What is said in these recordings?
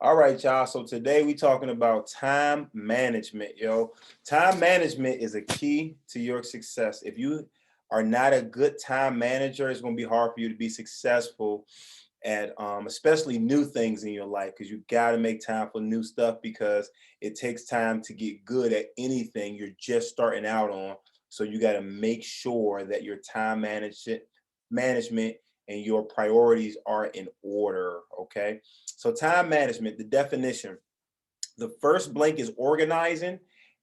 All right, y'all. So today we talking about time management, yo. Time management is a key to your success. If you are not a good time manager, it's going to be hard for you to be successful at especially new things in your life because you got to make time for new stuff because it takes time to get good at anything you're just starting out on. So you got to make sure that your time management and your priorities are in order, okay? So time management, the definition, the first blank is organizing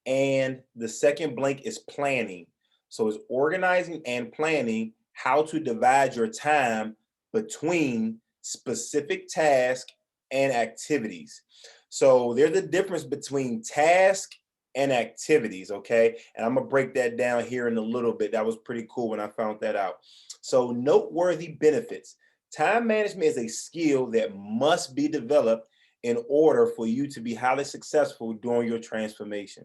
and the second blank is planning. So it's organizing and planning how to divide your time between specific tasks and activities. So there's a difference between task and activities, okay? And I'm gonna break that down here in a little bit. That was pretty cool when I found that out. So noteworthy benefits. Time management is a skill that must be developed in order for you to be highly successful during your transformation.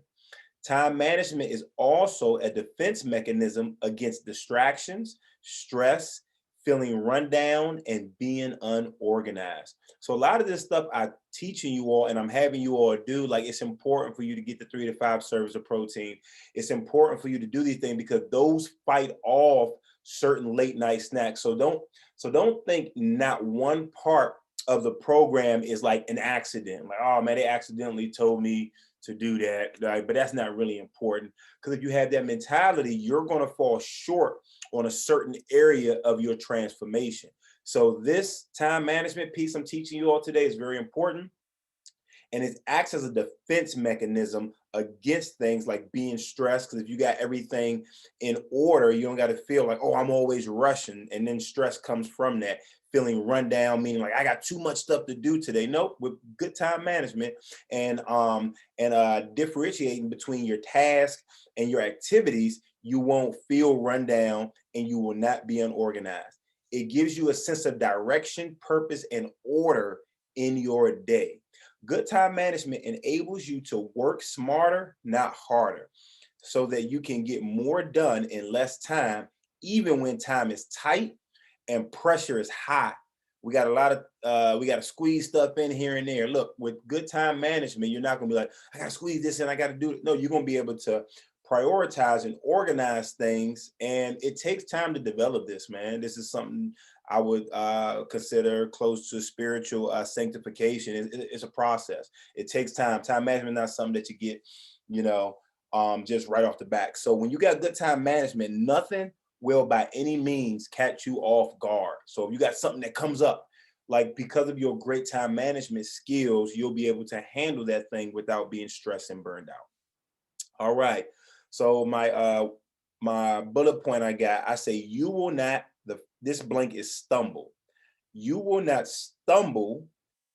Time management is also a defense mechanism against distractions, stress, feeling run down, and being unorganized. So a lot of this stuff I'm teaching you all and I'm having you all do, like it's important for you to get the 3 to 5 servings of protein. It's important for you to do these things because those fight off certain late night snacks. So don't think not one part of the program is like an accident. Like, oh man, they accidentally told me to do that, right? But that's not really important because if you have that mentality, you're going to fall short on a certain area of your transformation. So this time management piece I'm teaching you all today is very important and it acts as a defense mechanism against things like being stressed. Because if you got everything in order, you don't got to feel like, oh, I'm always rushing, and then stress comes from that. Feeling run down, meaning like I got too much stuff to do today. Nope, with good time management and differentiating between your task and your activities, you won't feel run down and you will not be unorganized. It gives you a sense of direction, purpose, and order in your day. Good time management enables you to work smarter, not harder, so that you can get more done in less time, even when time is tight and pressure is high. We got a lot of we got to squeeze stuff in here and there. Look, with good time management, you're not gonna be like, I gotta squeeze this in, I gotta do it. No, you're gonna be able to prioritize and organize things. And it takes time to develop this, man. This is something I would consider close to spiritual sanctification. It's a process. It takes time. Time management is not something that you get, you know, just right off the back. So when you got good time management, nothing will by any means catch you off guard. So if you got something that comes up, like because of your great time management skills, you'll be able to handle that thing without being stressed and burned out. All right. So my bullet point I say you will not this blank is stumble. You will not stumble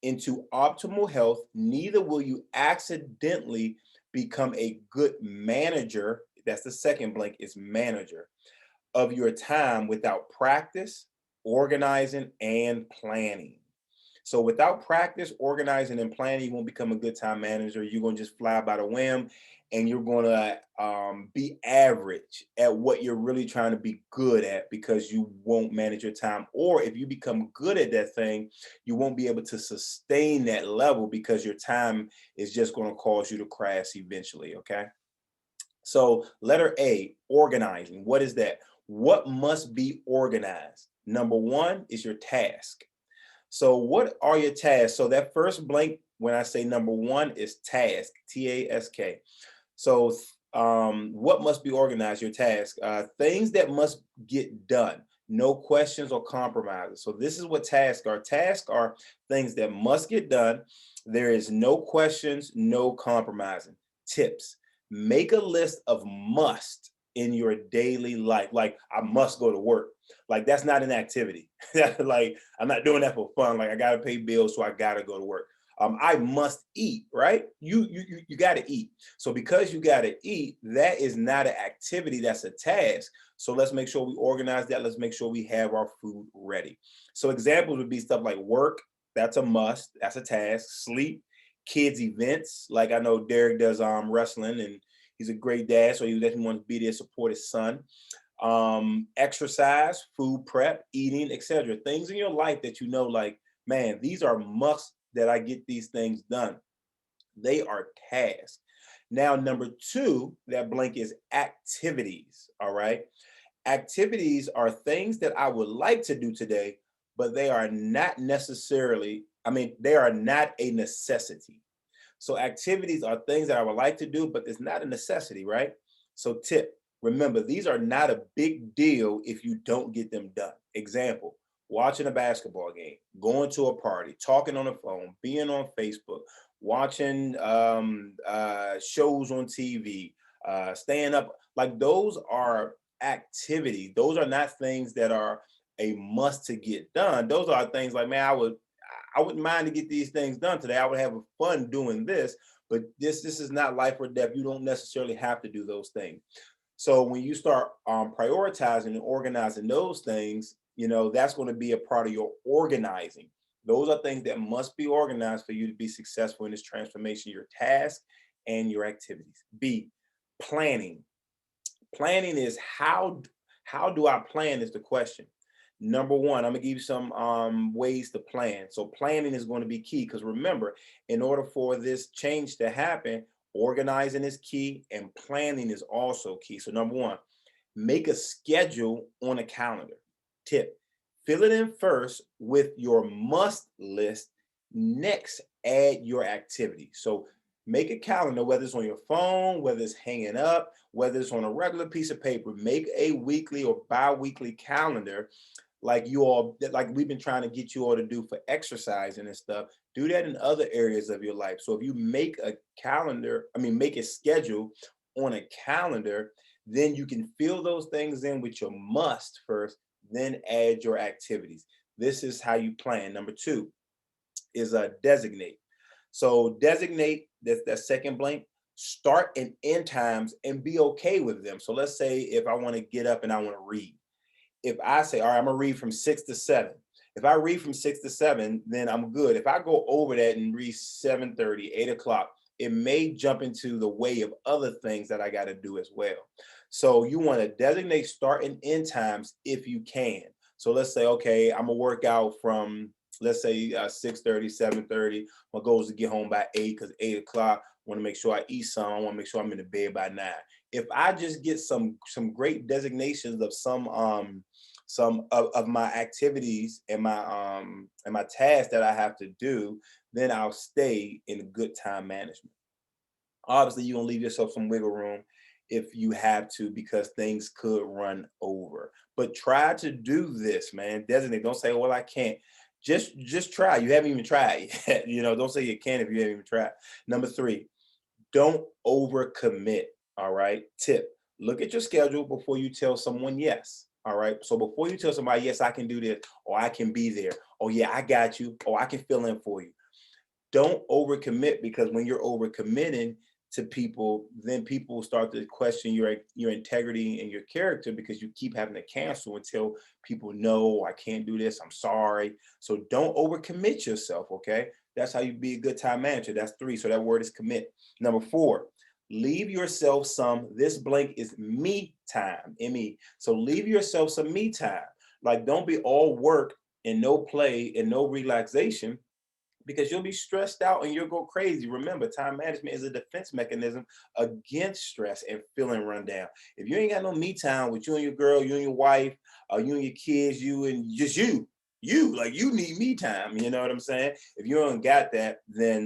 into optimal health, neither will you accidentally become a good manager. That's the second blank is manager of your time without practice, organizing, and planning. So without practice, organizing, and planning, you won't become a good time manager. You're going to just fly by the whim and you're going to be average at what you're really trying to be good at because you won't manage your time. Or if you become good at that thing, you won't be able to sustain that level because your time is just going to cause you to crash eventually. Okay. So, letter A, organizing. What is that? What must be organized? Number one is your task. So, what are your tasks? So, that first blank, when I say number one, is task, TASK. So, what must be organized? Your task, things that must get done, no questions or compromises. So, this is what tasks are. Tasks are things that must get done. There is no questions, no compromising. Tips: make a list of must in your daily life. Like, I must go to work. Like, that's not an activity. Like, I'm not doing that for fun. Like, I got to pay bills, so I got to go to work. I must eat, right? You got to eat. So because you got to eat, that is not an activity, that's a task. So let's make sure we organize that. Let's make sure we have our food ready. So examples would be stuff like work, that's a must, that's a task. Sleep, kids events, like I know Derek does wrestling and he's a great dad, so he definitely wants to be there, support his son. Exercise, food prep, eating, etc. Things in your life that you know, like, man, these are must that I get these things done. They are tasks. Now, number two, that blank is activities. All right. Activities are things that I would like to do today, but they are not necessarily, they are not a necessity. So activities are things that I would like to do, but it's not a necessity, right? So tip, remember, these are not a big deal if you don't get them done. Example, watching a basketball game, going to a party, talking on the phone, being on Facebook, watching shows on TV, staying up. Like those are activities. Those are not things that are a must to get done. Those are things like, man, I wouldn't mind to get these things done today. I would have fun doing this, but this is not life or death. You don't necessarily have to do those things. So when you start prioritizing and organizing those things, that's going to be a part of your organizing. Those are things that must be organized for you to be successful in this transformation, your tasks and your activities. B, planning. Planning is how do I plan is the question. Number one, I'm gonna give you some ways to plan. So planning is going to be key because remember, in order for this change to happen, organizing is key and planning is also key. So number one, make a schedule on a calendar. Tip, fill it in first with your must list. Next, add your activity. So make a calendar, whether it's on your phone, whether it's hanging up, whether it's on a regular piece of paper. Make a weekly or bi-weekly calendar like we've been trying to get you all to do for exercising and stuff. Do that in other areas of your life. So if you make a calendar, make a schedule on a calendar, then you can fill those things in with your must first, then add your activities. This is how you plan. Number two is designate. So designate that second blank, start and end times and be okay with them. So let's say if I want to get up and I want to read. If I say, all right, I'm gonna read from 6 to 7. If I read from 6 to 7, then I'm good. If I go over that and read 7:30, 8 o'clock, it may jump into the way of other things that I got to do as well. So you want to designate start and end times if you can. So let's say, okay, I'm gonna work out from let's say 6:30, 7:30. My goal is to get home by 8 because 8 o'clock. I want to make sure I eat some. I want to make sure I'm in the bed by 9. If I just get some great designations of some of my activities and my tasks that I have to do, then I'll stay in good time management. Obviously, you're gonna leave yourself some wiggle room if you have to because things could run over. But try to do this, man. Designate. Don't say, "Well, I can't." Just try. You haven't even tried yet. Don't say you can if you haven't even tried. Number three, don't overcommit. All right. Tip, look at your schedule before you tell someone yes. All right. So before you tell somebody, yes, I can do this, or I can be there, oh, yeah, I got you, or I can fill in for you. Don't overcommit because when you're overcommitting to people, then people start to question your integrity and your character because you keep having to cancel until people know I can't do this. I'm sorry. So don't overcommit yourself. Okay. That's how you be a good time manager. That's 3. So that word is commit. Number 4, leave yourself some. This blank is me time. Me. So leave yourself some me time. Like don't be all work and no play and no relaxation because you'll be stressed out and you'll go crazy. Remember, time management is a defense mechanism against stress and feeling run down. If you ain't got no me time with you and your girl, you and your wife, you and your kids, you and just you need me time. You know what I'm saying? If you don't got that, then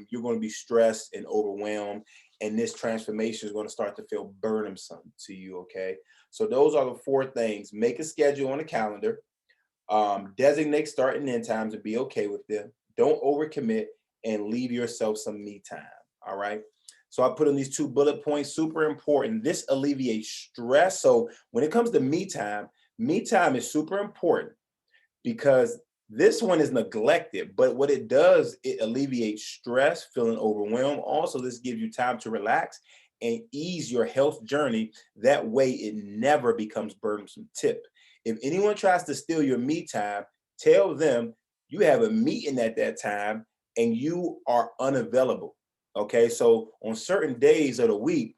you're going to be stressed and overwhelmed, and this transformation is going to start to feel burdensome to you. Okay, so those are the 4 things: make a schedule on a calendar, designate start and end times and be okay with them. Don't overcommit and leave yourself some me time. All right. So I put in these 2 bullet points, super important. This alleviates stress. So when it comes to me time is super important because this one is neglected. But what it does, it alleviates stress, feeling overwhelmed. Also, this gives you time to relax and ease your health journey. That way, it never becomes burdensome. Tip: if anyone tries to steal your me time, tell them you have a meeting at that time and you are unavailable. Okay, so on certain days of the week,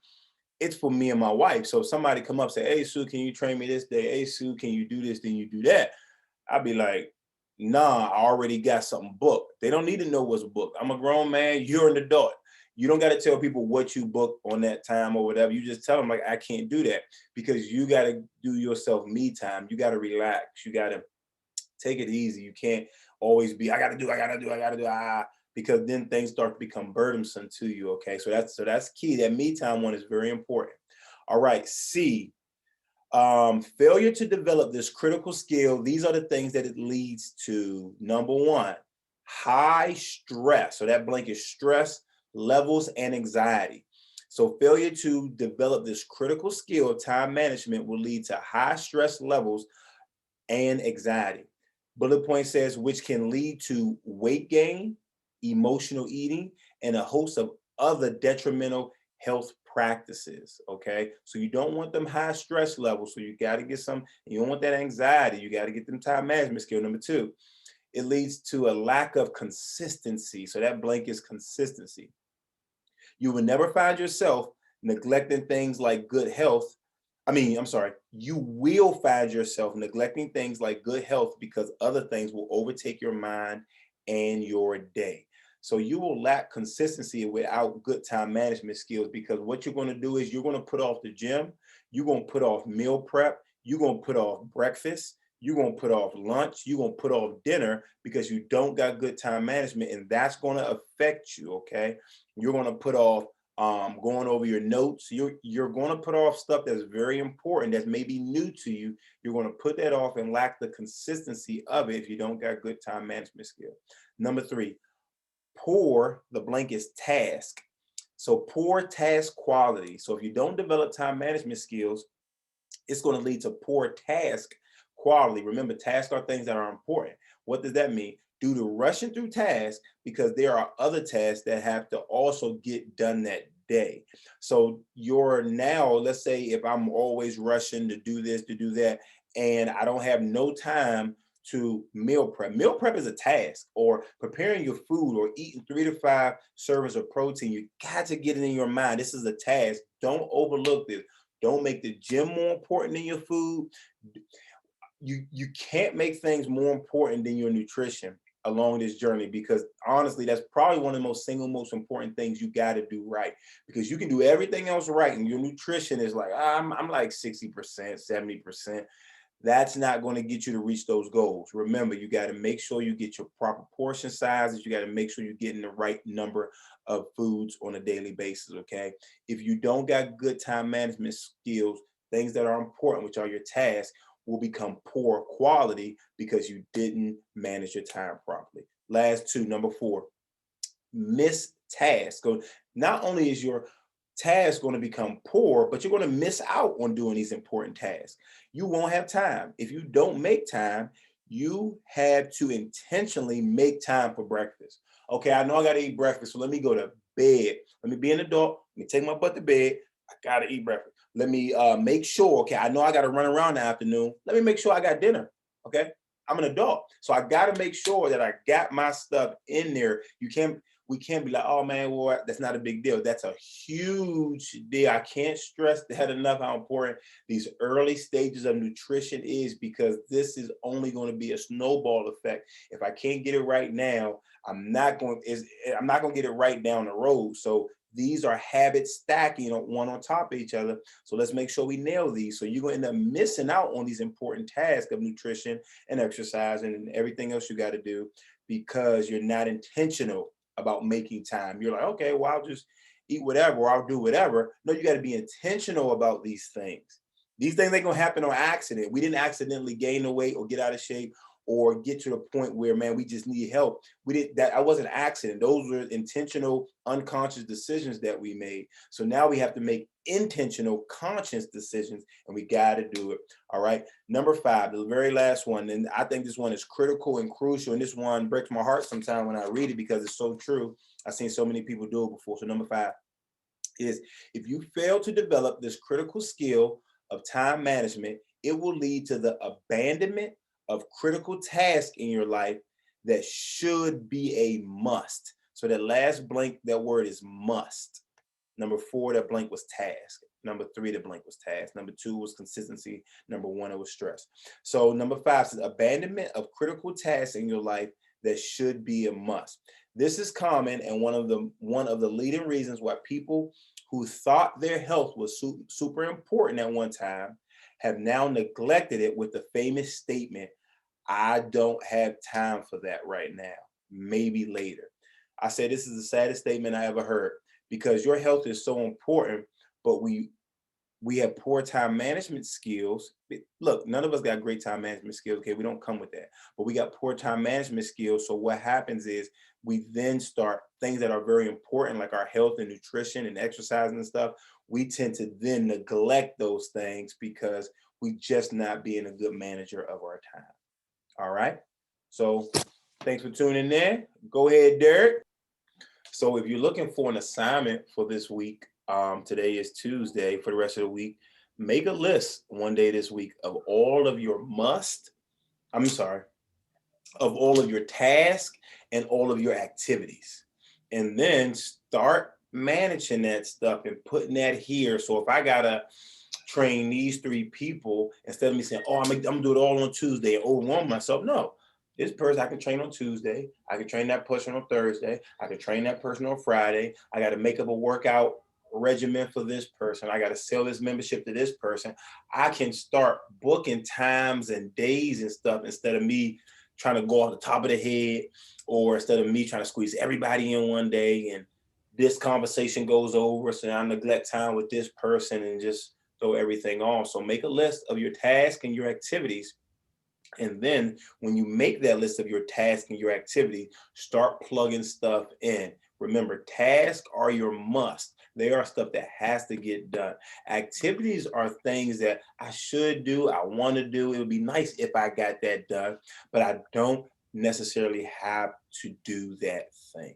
it's for me and my wife. So if somebody come up and say, "Hey Sue, can you train me this day? Hey Sue, can you do this? Then you do that." I'd be like, "Nah, I already got something booked." They don't need to know what's booked. I'm a grown man, you're an adult. You don't got to tell people what you booked on that time or whatever. You just tell them, like, I can't do that, because you got to do yourself me time. You got to relax. You got to take it easy. You can't always be, I got to do, because then things start to become burdensome to you. Okay. So that's key. That me time one is very important. All right. C, failure to develop this critical skill. These are the things that it leads to. Number one, high stress. So that blank is stress levels and anxiety. So failure to develop this critical skill of time management will lead to high stress levels and anxiety. Bullet point says, which can lead to weight gain, emotional eating, and a host of other detrimental health practices. Okay. So you don't want them high stress levels. So you got to get some, you don't want that anxiety. You got to get them time management skill. Number two, it leads to a lack of consistency. So that blank is consistency. You will never find yourself neglecting things like good health. You will find yourself neglecting things like good health because other things will overtake your mind and your day. So you will lack consistency without good time management skills, because what you're going to do is you're going to put off the gym, you're going to put off meal prep, you're going to put off breakfast, you're going to put off lunch, you're going to put off dinner because you don't got good time management, and that's going to affect you. Okay. You're going to put off going over your notes. You're going to put off stuff that's very important, that's maybe new to you. You're going to put that off and lack the consistency of it if you don't got good time management skill. Number three, poor, the blank is task. So poor task quality. So if you don't develop time management skills, it's going to lead to poor task quality. Remember, tasks are things that are important. What does that mean? Due to rushing through tasks, because there are other tasks that have to also get done that day. So you're now, let's say if I'm always rushing to do this, to do that, and I don't have no time to meal prep. Meal prep is a task, or preparing your food, or eating 3 to 5 servings of protein. You got to get it in your mind. This is a task. Don't overlook this. Don't make the gym more important than your food. You can't make things more important than your nutrition along this journey, because honestly, that's probably one of the most important things you got to do right, because you can do everything else right and your nutrition is like, I'm like 60%, 70%. That's not going to get you to reach those goals. Remember, you got to make sure you get your proper portion sizes. You got to make sure you're getting the right number of foods on a daily basis. Okay. If you don't got good time management skills, things that are important, which are your tasks, will become poor quality because you didn't manage your time properly. Last two, number four, miss tasks. So not only is your task going to become poor, but you're going to miss out on doing these important tasks. You won't have time. If you don't make time, you have to intentionally make time for breakfast. Okay, I know I got to eat breakfast, so let me go to bed. Let me be an adult. Let me take my butt to bed. I got to eat breakfast. Let me make sure, okay, I know I got to run around in the afternoon. Let me make sure I got dinner. Okay, I'm an adult. So I got to make sure that I got my stuff in there. We can't be like, oh man, well, that's not a big deal. That's a huge deal. I can't stress that enough how important these early stages of nutrition is, because this is only going to be a snowball effect. If I can't get it right now, I'm not going to get it right down the road. So these are habits stacking one on top of each other. So let's make sure we nail these. So you're going to end up missing out on these important tasks of nutrition and exercise and everything else you got to do, because you're not intentional about making time. You're like, okay, well, I'll just eat whatever, or I'll do whatever. No, you got to be intentional about these things. These things ain't gonna happen on accident. We didn't accidentally gain the weight or get out of shape or get to the point where, man, we just need help. We did that. I wasn't an accident. Those were intentional, unconscious decisions that we made. So now we have to make intentional, conscious decisions, and we got to do it. All right. Number five, the very last one, and I think this one is critical and crucial. And this one breaks my heart sometimes when I read it, because it's so true. I've seen so many people do it before. So number five is, if you fail to develop this critical skill of time management, it will lead to the abandonment of critical tasks in your life that should be a must. So that last blank, that word is must. Number four, that blank was task. Number three, the blank was task. Number two was consistency. Number one, it was stress. So number five says abandonment of critical tasks in your life that should be a must. This is common, and one of the leading reasons why people who thought their health was super important at one time have now neglected it with the famous statement, I don't have time for that right now, maybe later. I say this is the saddest statement I ever heard, because your health is so important, but we have poor time management skills. Look, none of us got great time management skills. Okay, we don't come with that, but we got poor time management skills. So what happens is we then start things that are very important, like our health and nutrition and exercise and stuff. We tend to then neglect those things because we just not being a good manager of our time. All right. So thanks for tuning in. Go ahead, Derek. So if you're looking for an assignment for this week, today is Tuesday. For the rest of the week, make a list one day this week of all of your I'm sorry, of all of your tasks and all of your activities. And then start managing that stuff and putting that here. So if I gotta train these three people, instead of me saying, oh, I'm gonna do it all on Tuesday and overwhelm myself. No, this person I can train on Tuesday. I can train that person on Thursday. I can train that person on Friday. I got to make up a workout regimen for this person. I got to sell this membership to this person. I can start booking times and days and stuff instead of me trying to go off the top of the head, or instead of me trying to squeeze everybody in one day and this conversation goes over, so I neglect time with this person and just throw everything off. So make a list of your tasks and your activities. And then when you make that list of your tasks and your activity, start plugging stuff in. Remember, tasks are your must. They are stuff that has to get done. Activities are things that I should do, I want to do. It would be nice if I got that done, but I don't necessarily have to do that thing.